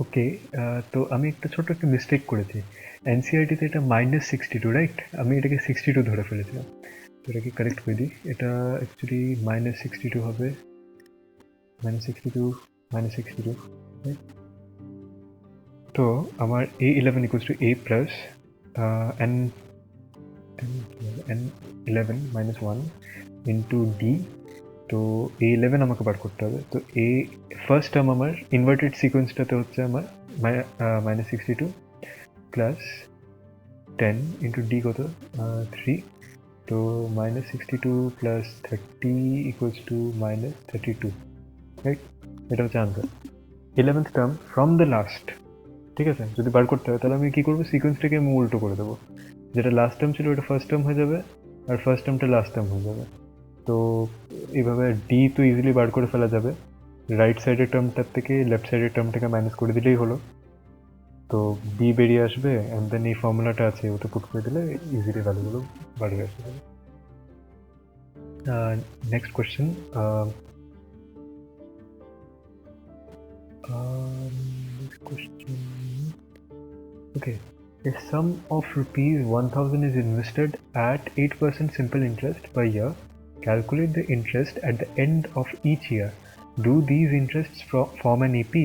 ওকে, তো আমি একটা ছোট একটা মিস্টেক করেছি। এনসিইআরটিতে এটা -62, রাইট? আমি এটাকে 62 ধরে ফেলেছিলাম। তো এটাকে কারেক্ট করে দিই। এটা অ্যাকচুয়ালি -62 হবে, -62, -62, রাইট? তো আমার A11 equals to A plus n 11 minus 1 into D। তো A11 আমাকে বার করতে হবে। তো ফার্স্ট টার্ম আমার ইনভার্টেড সিকোয়েন্সটাতে হচ্ছে আমার -62 প্লাস 10 ইন্টু ডি কত, 3। তো -62 প্লাস 30 ইকুয়ালস টু -32, রাইট? এটা হচ্ছে answer. 11th term from the last. ঠিক আছে, যদি বার করতে হয় তাহলে আমি কি করবো, সিকোয়েন্সটাকে আমি উল্টো করে দেবো। যেটা লাস্ট টার্ম ছিল ওটা ফার্স্ট টার্ম হয়ে যাবে, আর ফার্স্ট টার্মটা লাস্ট টার্ম হয়ে যাবে। তো এইভাবে ডি তো ইজিলি বার করে ফেলা যাবে। রাইট সাইডের টার্মটার থেকে লেফট সাইডের টার্মটাকে মাইনাস করে দিলেই হলো। তো বি বেরিয়ে আসবে, অ্যান্ড দেন এই ফর্মুলাটা আছে ওটা পুট করে দিলে ইজিলি ভ্যালুগুলো বার হয়ে আসবে। Next question. Okay. A sum of rupees 1000 is invested at 8% simple interest per year. Calculate the interest at the end of each year. Do these interests form an AP?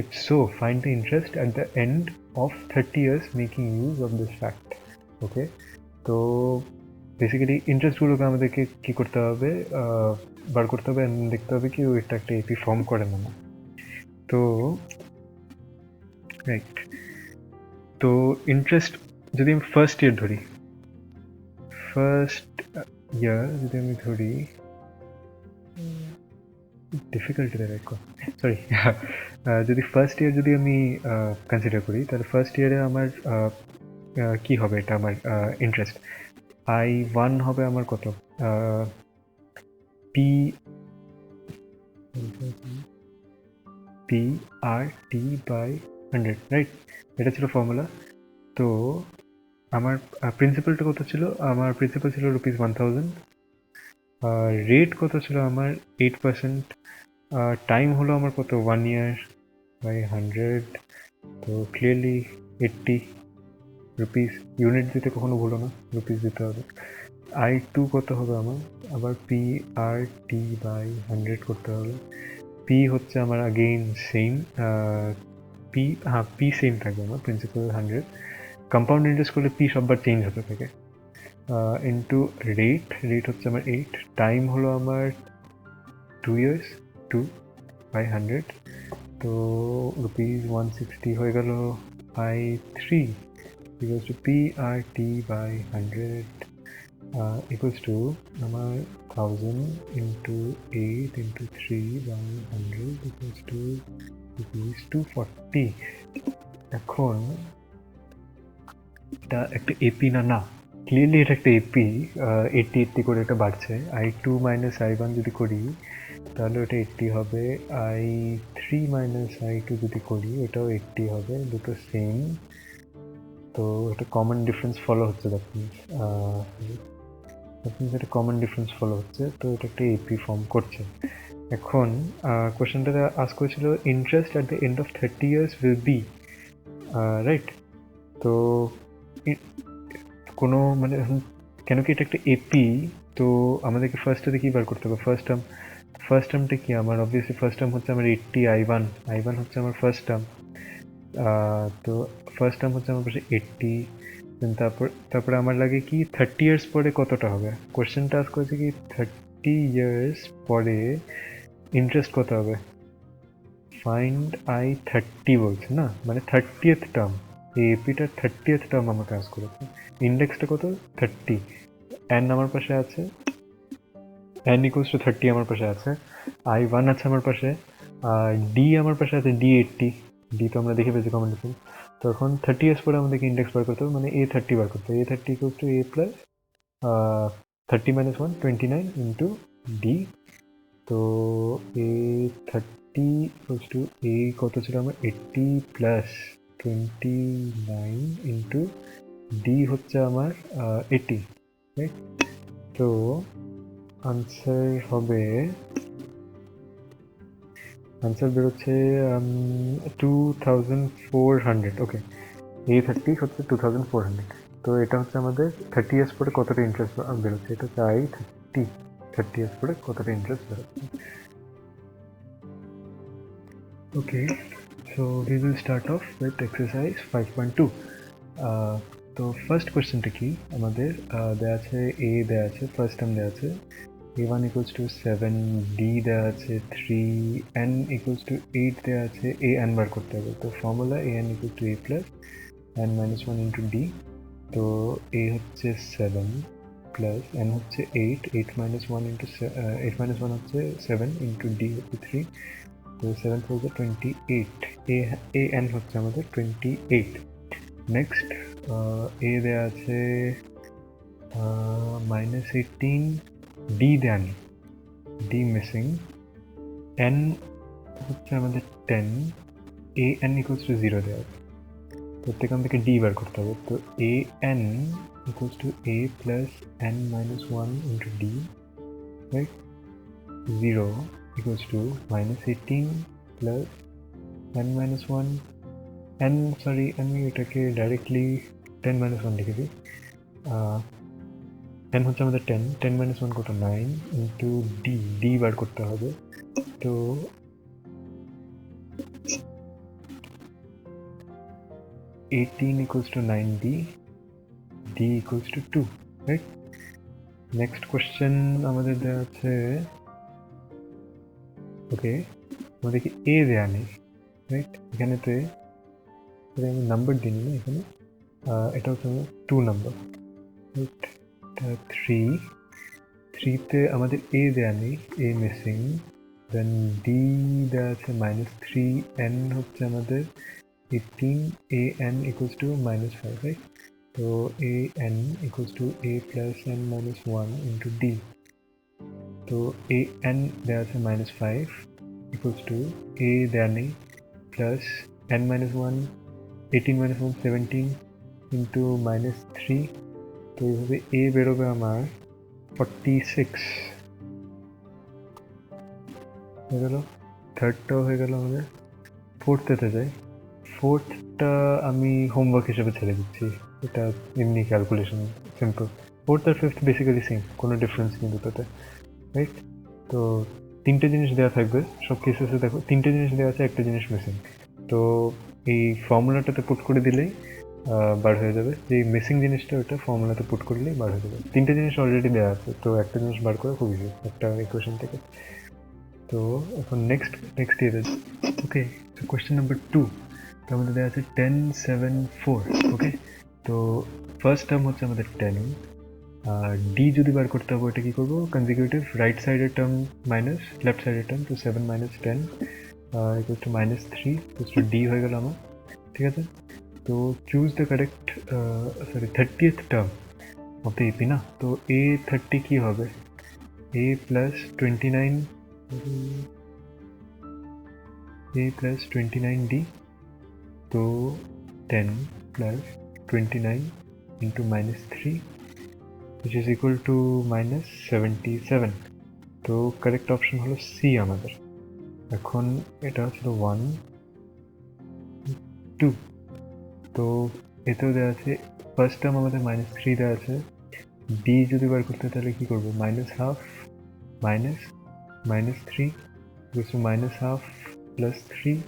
If so, find the interest at the end of 30 years making use of this fact. Okay. তো basically ইন্টারেস্টগুলোকে আমাদেরকে কী করতে হবে, বার করতে হবে, দেখতে হবে কি ওইটা একটা এপি ফর্ম করে না। তো রাইট, তো ইন্টারেস্ট যদি আমি ফার্স্ট ইয়ার ধরি, ডিফিকাল্টি দেখো, সরি, যদি ফার্স্ট ইয়ার যদি আমি কনসিডার করি তাহলে ফার্স্ট ইয়ারে আমার কি হবে, এটা আমার ইন্টারেস্ট I1 হবে আমার কত, PRT বাই 100, রাইট? এটা ছিল ফর্মুলা। তো আমার প্রিন্সিপালটা কত ছিল, আমার প্রিন্সিপাল ছিল ₹1000, রেট কত ছিল আমার 8%, টাইম হলো আমার কত 1 ইয়ার বাই 100, তো ক্লিয়ারলি 80 রুপিস। ইউনিট দিতে কখনো ভুলো না, রুপিস দিতে হবে। I2 কত হবে আমার, আবার PRT বাই 100 করতে হবে। পি হচ্ছে আমার আগেইন সেম, পি সেম থাকবে আমার, প্রিন্সিপাল 100। কম্পাউন্ড ইন্টারেস্ট করলে পি সববার চেঞ্জ হতে থাকে। ইন্টু রেট হচ্ছে আমার 8, টাইম হলো আমার 2 ইয়ার্স, 2 বাই 100, তো ₹160 হয়ে গেল। I3 equals to PRT by 100 equals to আমার 1000 into 8 into 3 by 100 equals to ₹240। এখন এটা একটা এপি না, ক্লিয়ারলি এটা একটা এপি। 80 করে এটা বাড়ছে। I2 মাইনাস I1 যদি করি তাহলে ওটা 80 হবে। I3 মাইনাস I2 যদি করি ওটাও 80 হবে, দুটো সেম। তো এটা কমন ডিফারেন্স ফলো হচ্ছে, দ্যাট মিনস এটা কমন ডিফারেন্স ফলো হচ্ছে, তো এটা একটা এপি ফর্ম করছে। এখন কোয়েশ্চেনটা আস্ক করেছিল interest at the end of 30 years will be, right? তো কোনো মানে কেন কি এটা একটা এপি, তো আমাদেরকে ফার্স্টে কি বার করতে হবে, ফার্স্ট টার্মটা কি আমার, অবভিয়াসলি ফার্স্ট টার্ম হচ্ছে আমার 80, I1 হচ্ছে আমার ফার্স্ট টার্ম। তো ফার্স্ট টার্ম হচ্ছে আমার পাশে 80, তারপরে আমার লাগে কি 30 ইয়ার্স পরে কতটা হবে। কোয়েশ্চেনটা আস্ক করেছে কি 30 ইয়ার্স পরে ইন্টারেস্ট কত হবে, ফাইন্ড I30 বলছে না, মানে 30th টার্ম। এই এপিটার 30th টার্ম আমাকে আস্ক করেছে। ইন্ডেক্সটা কত, 30, n আমার পাশে আছে, n ইকুয়ালস টু 30 আমার পাশে আছে, I1 আছে আমার পাশে, ডি আমার পাশে আছে D80, ডি তো আমরা দেখে পেয়েছি কমন ডিফারেন্স। তখন 30 ইয়ার্স পরে আমাদেরকে ইন্ডেক্স বার করতে হবে, মানে A30 বার করতে হবে। A30 equals to A plus 30 minus 1, 29 into D. তো A30 ইকুয়ালস টু A কত ছিল আমার 80 প্লাস 29 ইন্টু ডি হচ্ছে আমার 80, রাইট? তো আনসার হবে আনসার বেরোচ্ছে 2400। ওকে, A30 হচ্ছে 2400। তো এটা হচ্ছে আমাদের 30 ইয়ার্স পরে কতটা ইন্টারেস্ট বেরোচ্ছে, এটা হচ্ছে I30 ইয়ার্স পরে কতটা ইন্টারেস্ট বেরোচ্ছে। ওকে, so we will start off with exercise 5.2. তো ফার্স্ট কোয়েশ্চেনটা কি আমাদের দেওয়া আছে, এ দেওয়া আছে, ফার্স্ট টার্ম দেওয়া আছে a1 equals to 7, d দেওয়া আছে 3, n equals to 8 দেওয়া আছে, a n বার করতে হবে। তো formula an equals to a plus n minus 1 into d। তো a হচ্ছে 7 প্লাস n হচ্ছে 8 minus 1 into 8 minus 1 হচ্ছে 7 into d হচ্ছে 3। তো 7 4 28, a n হচ্ছে আমাদের 28। নেক্সট এ দেওয়া আছে -18, d দেওয়া নেই, d মিসিং, n হচ্ছে আমাদের 10, a n equals to 0 দেওয়া আছে। প্রত্যেকখান থেকে d বার করতে হবে। তো a n equals to a plus n minus 1 into d, right? 0 equals to -18 plus n minus 1, n sorry আমি এটাকে ডাইরেক্টলি 10 minus 1 লিখে দিই। n হচ্ছে আমাদের 10 minus 1 কত 9 into d বার করতে হবে। তো (18) equals to 9d, d equals to 2, right? Next question আমাদের দেওয়া আছে, ওকে আমাদেরকে এ দেওয়া নেই, রাইট? এখানেতে আমি নাম্বার দিই না এখানে, এটা হচ্ছে আমার 2 নাম্বার, রাইট? 3তে আমাদের এ দেওয়া নেই, এ মিসিং, দেন ডি দেওয়া আছে -3, n হচ্ছে আমাদের 18, a n equals to -5, right? তো a n equals to a plus n minus 1 into d। তো a n দেওয়া আছে -5 equals to a দেওয়া নেই plus n minus 1, 18 minus 1 17 into -3। তো এইভাবে a বেরোবে আমার 46 হয়ে গেল। থার্ডটাও হয়ে গেল আমাদের। ফোর্থেতে যাই। ফোর্থটা আমি হোমওয়ার্ক হিসেবে ছেড়ে দিচ্ছি, এটা এমনি ক্যালকুলেশন সিম্পল। ফোর্থ আর ফিফথ বেসিক্যালি সেম, কোনো ডিফারেন্স নেই দুটোতে, রাইট? তো তিনটে জিনিস দেওয়া থাকবে সব কেসেসে। দেখো তিনটে জিনিস দেওয়া আছে, একটা জিনিস মিসিং। তো এই ফর্মুলাটাতে পুট করে দিলেই বার হয়ে যাবে। যে মিসিং জিনিসটা ওটা ফর্মুলাতে পুট করলেই বার হয়ে যাবে। তিনটে জিনিস অলরেডি দেওয়া আছে, তো একটা জিনিস বার করা খুব ইজি একটা ইকুয়েশন থেকে। তো এখন নেক্সট ইয়ারে, ওকে কোয়েশ্চেন নাম্বার 2। তো আমাদের দেওয়া আছে 10 7 4। ওকে, তো ফার্স্ট টার্ম হচ্ছে আমাদের 10, আর ডি যদি বার করতে হবে ওটা কী করবো, কনজিকিউটিভ রাইট সাইডের টার্ম মাইনাস লেফট সাইডের টার্ম। তো 7 - 10 equals to -3 equals to D হয়ে গেল আমার, ঠিক আছে? তো choose the correct 30th term of the AP না। তো A30 কি হবে, a plus 29, a plus 29d। তো 10 plus 29 into -3 which is equal to -77। তো কারেক্ট অপশন হলো সি আমাদের। এখন এটা হচ্ছিল 1 2। তো এতেও দেওয়া আছে ফার্স্ট টার্ম আমাদের -3 দেওয়া আছে। ডি যদি বার করতে তাহলে কি করবো, -half -3 equals to -half plus 3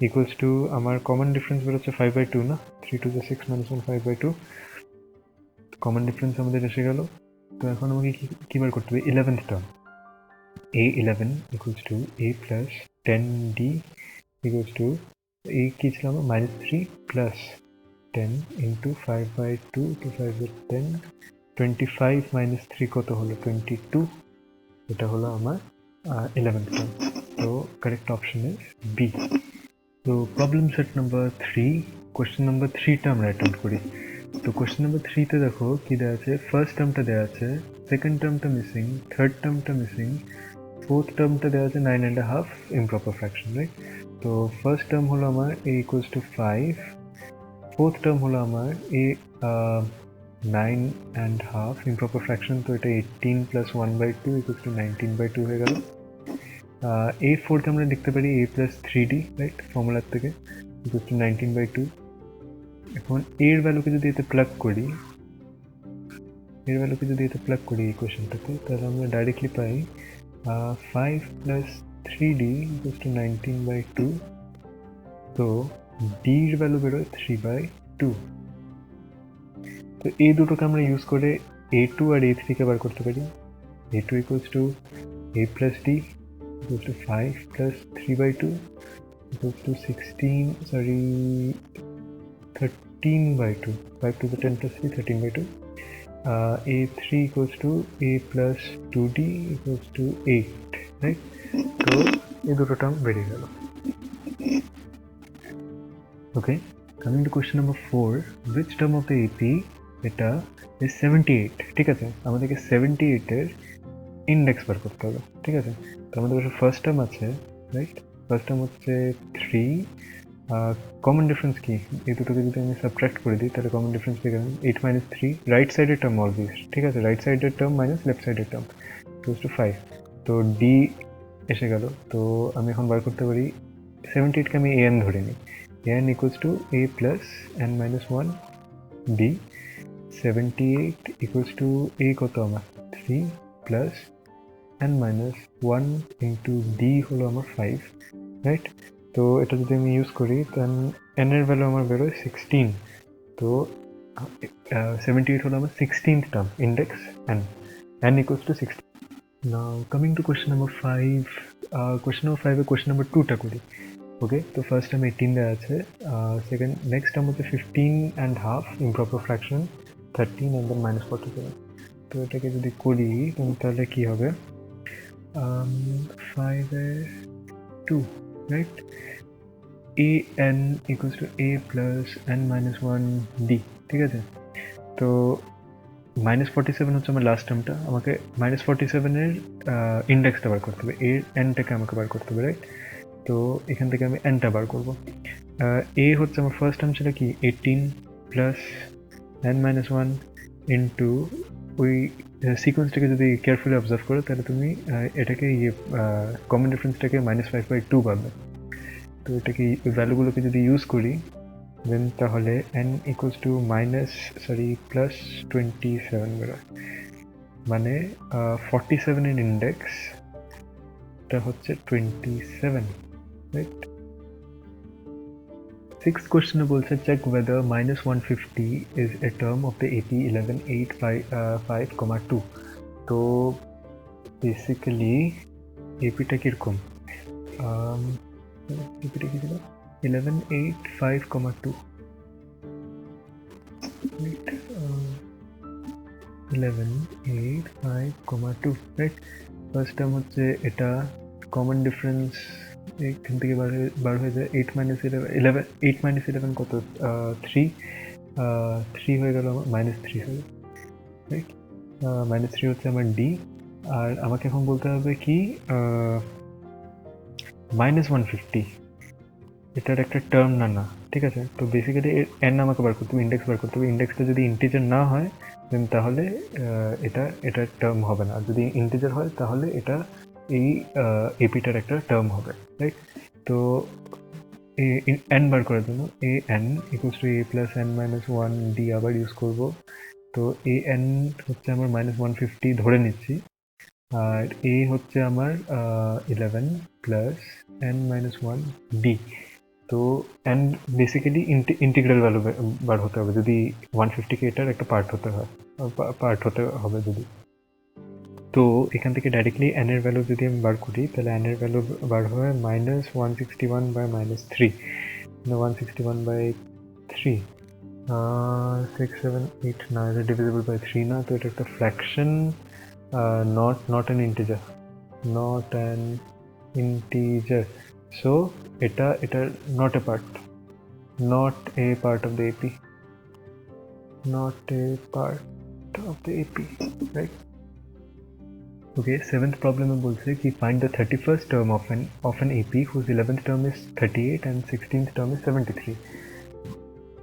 equals to আমার কমন ডিফারেন্স বেরোচ্ছে 5/2 না, 3 to the 6 - 1 5/2। কমন ডিফারেন্স আমাদের এসে গেল। তো এখন আমাকে কি বার করতে হবে, 11th term. a11 equals to a plus 10d equals to a কি ছিল আমার -3 plus 10 into 5/2 to 5/10, 25 - 3 কত হলো 22। এটা হলো আমার 11th টার্ম। তো কারেক্ট অপশন ইজ বি। তো problem set number 3, question number 3টা আমরা অ্যাটেম্প্ট করি। তো কোয়েশ্চেন নাম্বার 3তে দেখো কি দেওয়া আছে, ফার্স্ট টার্মটা দেওয়া আছে, সেকেন্ড টার্মটা মিসিং, থার্ড টার্মটা মিসিং, ফোর্থ টার্মটা দেওয়া আছে 9.5 ইমপ্রপার ফ্র্যাকশন, রাইট? তো ফার্স্ট টার্ম হলো আমার a equals to 5, fourth term হলো আমার a 9.5 ইমপ্রপার ফ্র্যাকশন। তো এটা 18 plus 1/2 equals to 19/2 হয়ে গেল। A4 কে আমরা লিখতে পারি a প্লাস 3d, রাইট, ফর্মুলার থেকে, ইকুয়ালস টু 19/2। এখন এর ভ্যালুকে যদি এতে প্লাগ করি, ইকুয়েশনটাতে, তাহলে আমরা directly pi 5 plus 3d equals to 19/2। তো d এর ভ্যালু বেরোয় 3/2। তো এই দুটোকে আমরা ইউজ করে a2 আর a3 কে বার করতে পারি। a2 equals to a plus d equals to 5 plus 3/2 equals to 13/2. 5 to the 10 plus 3, 13/2. A3 equals to a plus 2d equals to 8, right? So এই দুটো টার্ম বেরিয়ে গেল। Okay, coming to question number 4, which term of the AP এটা is 78? ঠিক আছে, আমাদেরকে 78 এর index বার করতে হবে। ঠিক আছে, তো আমাদের কাছে ফার্স্ট টার্ম আছে, রাইট? ফার্স্ট টার্ম হচ্ছে 3। কমন ডিফারেন্স কি? এই দুটোকে যদি আমি সাবট্রাক্ট করে দিই তাহলে কমন ডিফারেন্স পেয়ে গেলাম 8 - 3, রাইট সাইডের টার্ম অলওয়েজ, ঠিক আছে, রাইট সাইডের টার্ম মাইনাস লেফট সাইডের টার্ম, ইকুয়ালস টু 5। তো ডি এসে গেল। তো আমি এখন বার করতে পারি 78কে আমি an ধরে নিই, an equals to a plus n minus 1 D. 78 equals to a কত আমার 3 plus n minus 1 into D হলো আমার 5, রাইট? তো এটা যদি আমি ইউজ করি দেন n এর ভ্যালু আমার বেরোয় 16। তো 78 হলো আমার 16th term, index n equals to 16। Now coming to question number 5। Question number 5 a question number 2টা করি। ওকে, তো ফার্স্ট টার্ম 18 দেওয়া আছে, সেকেন্ড নেক্সট টার্ম হচ্ছে 15.5 ইমপ্রপার ফ্র্যাকশন 13 and then -47। তো এটাকে যদি করি তাহলে কি হবে, 5/2, right? an equals to a plus n minus 1 d, ঠিক আছে? তো -47 হচ্ছে আমার লাস্ট টার্মটা, আমাকে -47 এর ইন্ডেক্সটা বার করতে হবে, এর nটাকে আমাকে বার করতে হবে, রাইট? তো এখান থেকে আমি nটা বার করবো। a হচ্ছে আমার ফার্স্ট টার্ম ছিল কি 18 প্লাস n minus 1 ইন্টু ওই সিকোয়েন্সটাকে যদি কেয়ারফুলি অবজার্ভ করো তাহলে তুমি এটাকে কমন ডিফারেন্সটাকে -5/2 পাবে। তো এটাকে ভ্যালুগুলোকে যদি ইউজ করি দেন তাহলে n ইকুয়ালস টু প্লাস 27 বেরোয়, মানে 47 এর ইন্ডেক্সটা হচ্ছে 27, রাইট? সিক্সথ কোয়েশ্চেনে বলছে check whether -150 is a term of the AP 11.85,2। তো বেসিক্যালি এপিটা কিরকম, এপিটা কি ছিল 11.85,2, 11.85,2, রাইট? ফার্স্ট টার্ম হচ্ছে এটা, কমন ডিফারেন্স এখান থেকে বার হয়ে যায় 8 - 11 কত 3, 3 হয়ে গেল আমার -3 হয়ে, রাইট? -3 হচ্ছে আমার ডি। আর আমাকে এখন বলতে হবে কি -150 এটার একটা টার্ম না, ঠিক আছে? তো বেসিক্যালি এন আমাকে বার করতে হবে, ইন্ডেক্স বার করতে হবে। ইন্ডেক্সটা যদি ইন্টিজার না হয় দেন তাহলে এটা টার্ম হবে না, আর যদি ইন্টিজার হয় তাহলে এটা এই এপিটার একটা টার্ম হবে, রাইট? তো এন বার করার জন্য A N equals to A plus n minus 1 D আবার ইউজ করব। তো এ এন হচ্ছে আমার -150 ধরে নিচ্ছি, আর এ হচ্ছে আমার 11 প্লাস n মাইনাস 1 ডি। তো n বেসিক্যালি ইন্টিগ্রাল ভ্যালু বার হতে হবে যদি 150কে এটার একটা পার্ট হতে হবে যদি। তো এখান থেকে ডাইরেক্টলি n এর ভ্যালু যদি আমি বার করি তাহলে n এর ভ্যালু বার হবে -161/-3, 161/3, 6, 7, 8 না, এটা ডিভিজিবল বাই 3 না, তো এটা একটা fraction, not an integer, so এটা not a part of the AP, right? Okay, seventh problem में बोलते हैं कि find the 31st term of an AP whose 11th term is 38 and 16th term is 73.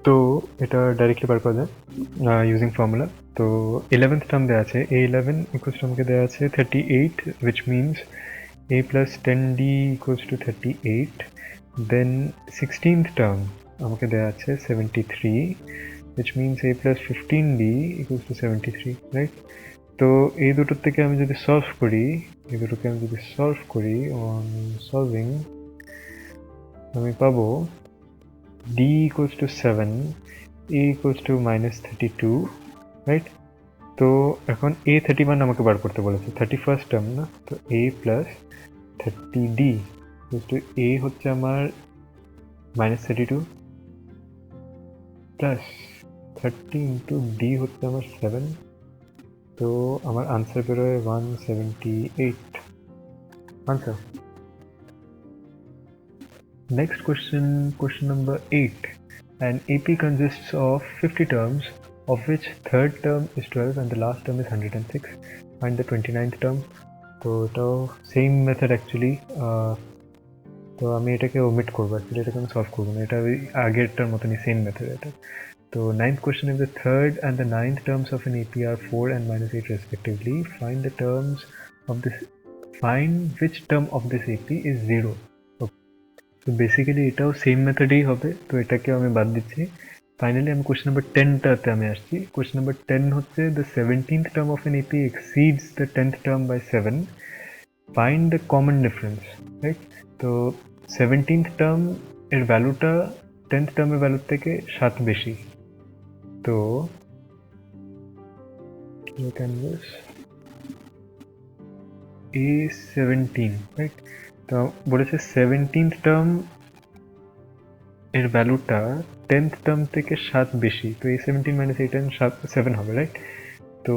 তো এটা ডাইরেক্টলি বার করা যায় using formula. তো 11th টার্ম দেওয়া আছে, A11 ইকুয়ালস টু আমাকে দেওয়া আছে 38, which means a plus 10d equals to 38, then 16th term আমাকে দেওয়া আছে 73, which means a plus 15d equals to 73, right? তো এই দুটোর থেকে আমি যদি সলভ করি on solving আমি পাবো d equals to 7, a equals to minus 32, right? তো এখন a 31 আমাকে বার করতে বলেছে, 31st টার্ম না, তো a plus 30d equals to a হচ্ছে আমার minus 32 plus 30 into d হচ্ছে আমার 7, তো আমার আনসার বেরোয় 178 answer. Next question number 8. An AP consists of 50 terms, of which third term is 12 and the last term is 106. Find the 29th term. তো এটাও same method actually, তো আমি এটাকে ওমিট করবো, অ্যাকচুয়ালি এটাকে আমি সলভ করবো না, এটা ওই আগেরটার মতনই সেম মেথড এটা। তো 9th question is the third and the 9th terms of an AP are 4 and minus 8 respectively. Find which term of this AP is 0. তো বেসিক্যালি এটাও সেম মেথডেই হবে, তো এটাকেও আমি বাদ দিচ্ছি। ফাইনালি আমি কোয়েশ্চেন নাম্বার 10টাতে আমি আসছি। কোয়েশ্চেন নাম্বার 10 হচ্ছে the 17th term of an AP exceeds the 10th term by 7. Find the common difference, right? তো 17th term এর ভ্যালুটা 10th টার্মের ভ্যালুর থেকে 7 বেশি, তো A17, রাইট? তো বলেছে 17th টার্ম এর ভ্যালুটা 10th টার্ম থেকে 7 বেশি, তো A17 মাইনাস A10 7 হবে, রাইট? তো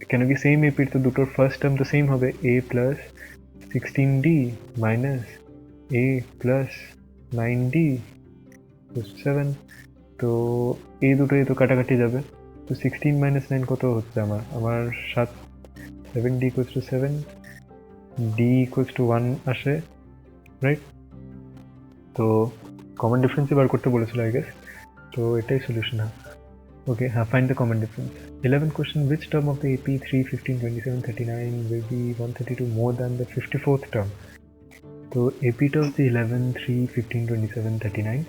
কেন কি সেম এপির, তো দুটোর ফার্স্ট টার্ম তো সেম হবে, A plus 16d minus A plus 9d 7, তো এই দুটোই তো কাটাকাটি যাবে, তো 16 মাইনাস 9 কত হচ্ছে আমার 7, 7d equals to 7, d equals to 1 আসে, রাইট? তো কমন ডিফারেন্সই বার করতে বলেছিল আই গেস, তো এটাই সলিউশন। ওকে, হ্যাঁ, find the common difference. 11th question, which term of the AP 3, 15, 27, 39 will be 132 more than the 54th term? তো এপিটা হচ্ছে 11, 3, 15, 27, 39।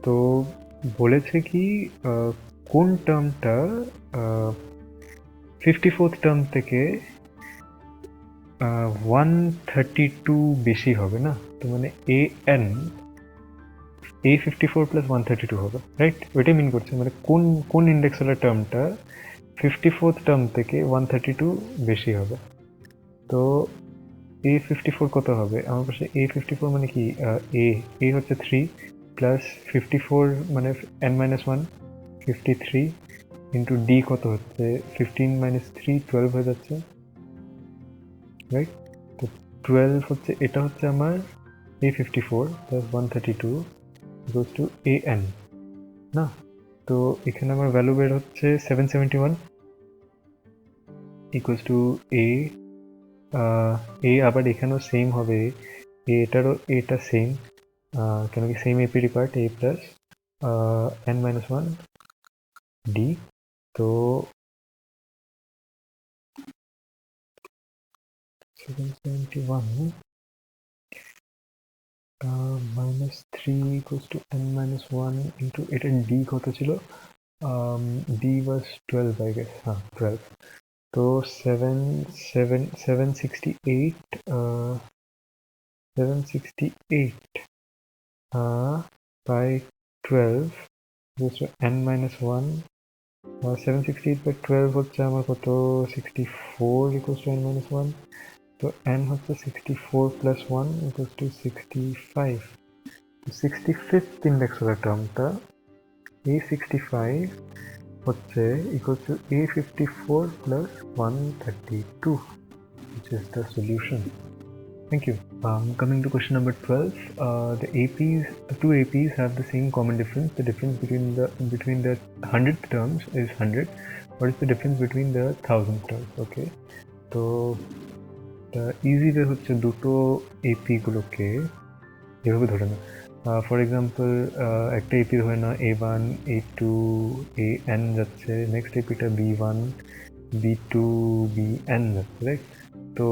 তো বলেছে কি কোন টার্মটা 54th টার্ম থেকে 132 বেশি হবে না, তো মানে A54 প্লাস 132 হবে, রাইট? ওইটাই মিন করছে, মানে কোন ইন্ডেক্স ওয়ালা টার্মটা 54th টার্ম থেকে 132 বেশি হবে। তো A54 কত হবে আমার পাশে? A54 মানে কি, A হচ্ছে 3 প্লাস 54 মানে n-1 53 ইন্টু D কত হচ্ছে 15 মাইনাস 3 12 হয়ে যাচ্ছে, রাইট? তো 12 হচ্ছে, এটা হচ্ছে আমার A54 plus 132 goes to an না, তো এখানে আমার ভ্যালু বের হচ্ছে 771 equals to a আবার এখানেও সেম হবে, এটারও এটা সেম, কেন কি same APD part a plus n-1 d, তো 771 minus 3 equals to n-1 into এটা d কত ছিল, d was 12 I guess, হ্যাঁ 12, তো 768 by 12 goes to n-1, 768 by 12 হচ্ছে আমার কত 64 equals to n-1, তো n হচ্ছে 64 plus 1 equals to 65, তো 65th ইন্ডেক্স ওয়ালা টার্মটা A65 হচ্ছে equals to A54 plus 132, which is the solution. Thank you. Coming to question number 12, the two APs have the same common difference. The difference between the 100th terms is 100. What is the difference between the 1000th terms? Okay, তো easy way হচ্ছে দুটো AP গুলোকে এভাবে ধরে না। For example একটা AP ধরে না A1, A2, AN যাচ্ছে, নেক্সট এপিটা B1, B2, BN যাচ্ছে, রাইট? তো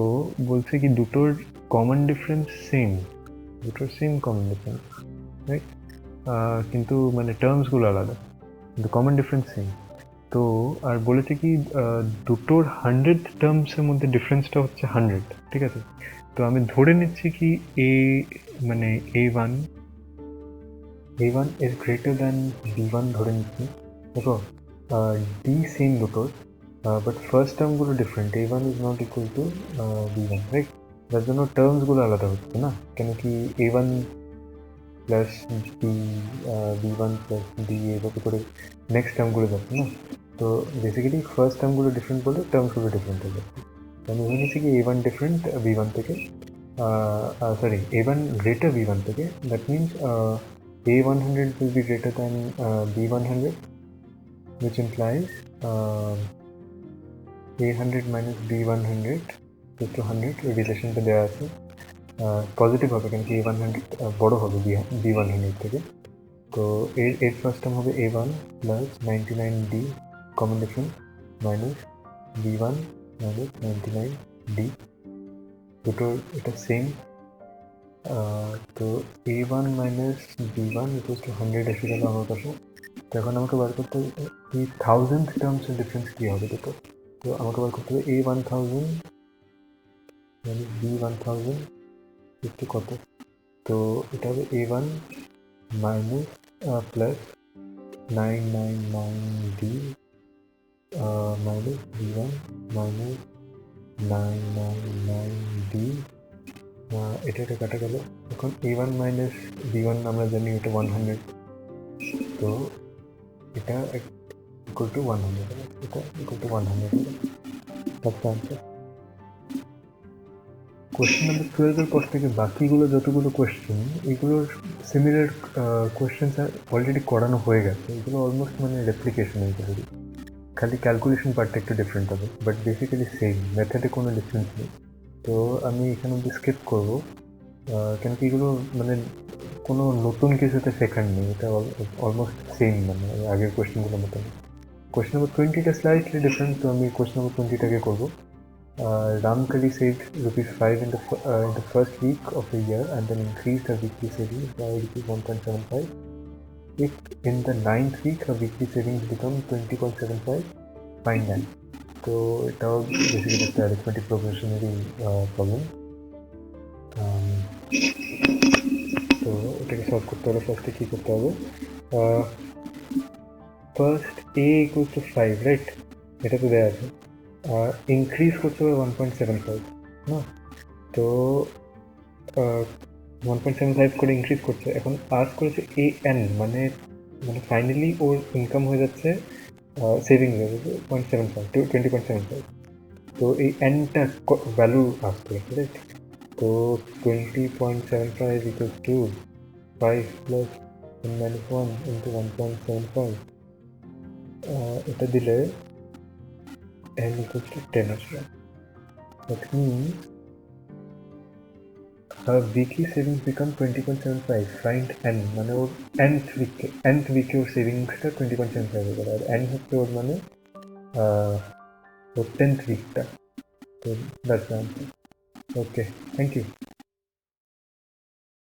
বলছে কি দুটোর কমন ডিফারেন্স সেম, দুটোর সেম কমন ডিফারেন্স, রাইট? কিন্তু মানে টার্মসগুলো আলাদা, কিন্তু কমন ডিফারেন্স সেম। তো আর বলেছে কি দুটোর 100 টার্মসের মধ্যে ডিফারেন্সটা হচ্ছে 100, ঠিক আছে? তো আমি ধরে নিচ্ছি কি মানে a1 is greater than b1 ধরে নিচ্ছি। দেখো ডি সেম দুটোর, বাট ফার্স্ট টার্মগুলো different, a1 is not equal to b1, right? যার জন্য টার্মসগুলো আলাদা হচ্ছে না, কেন কি a1 plus b1 plus d এভাবে করে নেক্সট টার্মগুলো যাচ্ছে না। তো বেসিক্যালি ফার্স্ট টার্মগুলো ডিফারেন্ট বলে টার্মসগুলো ডিফারেন্ট হয়ে যাচ্ছে। আমি ধরে নিচ্ছি কি a1 ডিফারেন্ট b1 থেকে, সরি a1 গ্রেটার b1 থেকে, that means a100 will be greater than b100, which implies a100 minus b100 is to 100, রিলেশনটা দেওয়া আছে, পজিটিভ হবে কেন কি a100 বড় হবে b100 থেকে। তো এর ফার্স্ট টার্ম হবে a1 plus 99d common difference minus b1 minus 99d, দুটোর এটা সেম। তো a1 minus b1 equal to 100 এসে গেল আমার কাছে। তো এখন আমাকে বার করতে হবে এই 1000 টার্মসের ডিফারেন্স কী হবে দুটো। তো আমাকে বার করতে হবে a1000 মানে b1000 একটু কত, তো এটা হবে a1 minus plus 999d minus b1 minus 999d, এটা কাটা গেল। এখন a1 মাইনাস b1 আমরা জানি এটা 100, তো এটা ইকুয়াল টু 100, এটা equal to 100, that's answer. Question number 12 এর পর থেকে বাকিগুলো যতগুলো কোয়েশ্চেন, এগুলোর সিমিলার কোয়েশ্চেন্স অলরেডি করানো হয়ে গেছে, এগুলো অলমোস্ট মানে রেপ্লিকেশন এগুলোরই, খালি ক্যালকুলেশন পার্টটা একটু ডিফারেন্ট হবে, বাট বেসিক্যালি সেম, মেথডে কোনো ডিফারেন্স নেই। তো আমি এখানে অব্দি স্কিপ করবো, কেন কি এগুলো মানে কোনো নতুন কিছুতে শেখার নেই, এটা অলমোস্ট সেম মানে আগের কোয়েশ্চেনগুলোর মতন। কোয়েশ্চেন নাম্বার 20টা স্লাইটলি ডিফারেন্ট, তো আমি কোয়েশ্চেন নাম্বার 20টাকে করবো। Ramkali saved ₹5 in the first week of the year and then increased her weekly savings by ₹1.75. If in the 9th week her weekly savings become 20.75, find that. So এটাও basically একটা arithmetic প্রোগ্রেশনেরই problem. তো এটাকে solve করতে হলে ফার্স্টে কী করতে হবে, first a equals to 5, right? এটা তো দেওয়া আছে, ইনক্রিজ করতে হবে 1.75 না, তো 1.75 করে ইনক্রিজ করছে। এখন আস্ক করেছে an মানে ফাইনালি ওর ইনকাম হয়ে যাচ্ছে সেভিংস হয়ে যাচ্ছে 20.75, তো এই nটা ভ্যালু আস্ক করেছে, রাইট? তো 20.75 ইকুয়াল টু 5 প্লাস 1 ইন্টু 1.75, এটা দিলে n equals to 10 আসবে। That means her weekly savings become 20.75. Find n মানে ওর nth week ওর সেভিংসটা 20.75 হয়ে গেল, আর n হচ্ছে ওর মানে ওর 10th weekটা। তো that's the answer. Okay, thank you.